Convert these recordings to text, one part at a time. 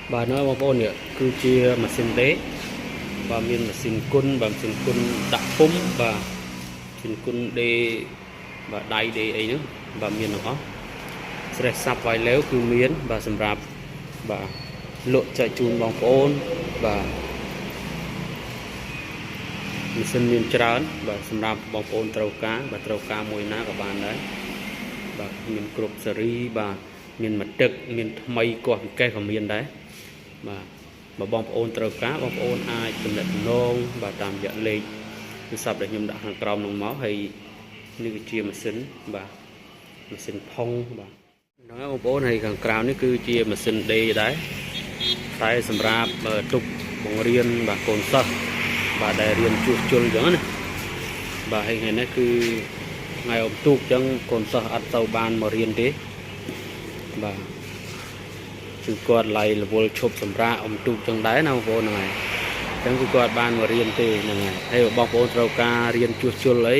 bà nói bông ôn nhỉ cứ chia mà xin đế và miền mà xin cun và xin cun đặt phúng và xin cun đê và đáy đê ấy nữa và miền nó sẽ sắp vài léo cứ miến và sầm rạp và lộn chạy chun bông ôn và mình xin miền trán và sầm rạp bông ôn trâu cá mùi ná các bạn đấy và miền cột sari và miền mặt trực miền mây còn cây của miền đấy mà bom ôn trâu cá bom ôn ai tụm lệ nông và tạm dẫn lên cứ sắp để nhung đặt hàng còng nông máu hay như chia mà xin phong và nói bom ôn hay hàng càoនេះគឺជាម៉ាស៊ីនដេរដែរតែសម្រាប់ទុកបង្រៀនបាទកូនសិស្សបាទដែលរៀនជួសជុលអញ្ចឹងណាបាទហើយថ្ងៃនេះគឺថ្ងៃអុំទូកអញ្ចឹងកូនសិស្សអត់ទៅបានមករៀនទេបាទគឺគាត់ឡៃរវល់ឈប់សម្រាប់អុំទូកចឹងដែរណាបងប្អូនហ្នឹងហើយអញ្ចឹងគឺគាត់បានមករៀនទេហ្នឹងហើយហើយបងប្អូនត្រូវការរៀនជួសជុលអី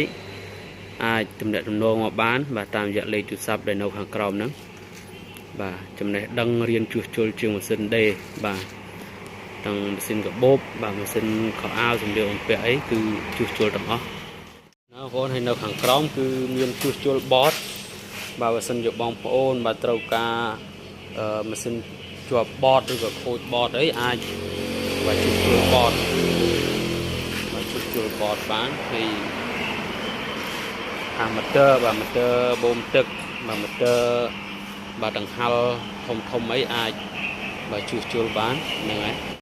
អាចទំនាក់ទំនងមកបានបាទតាមរយៈលេខទូរស័ព្ទដែលនៅខាងក្រោមហ្នឹងបាទចំណេះដឹងរៀនជួសជុលជាងម៉ាស៊ីនដេរបាទទាំងម៉ាស៊ីនកាបូបបាទម៉ាស៊ីនខោអាវសម្លៀកបំពាក់អីគឺជួសជុលទាំងអស់ណាបងប្អូនហើយនៅខាងក្រោមគឺមានជួសជុលបតបាទបើសិនជាបងប្អូនបាទត្រូវការម៉ាស៊ីនជាប់បតឬក៏ខូចបតអីអាចបាទជួសជុលបតបាទជួសជុលបតបានហើយខាងម៉ូទ័របាទម៉ូទ័របូមទឹកបាទម៉ូទ័របាទដង្ហល់ធំអីអាចបាទជួសជុលបានហ្នឹងហើយ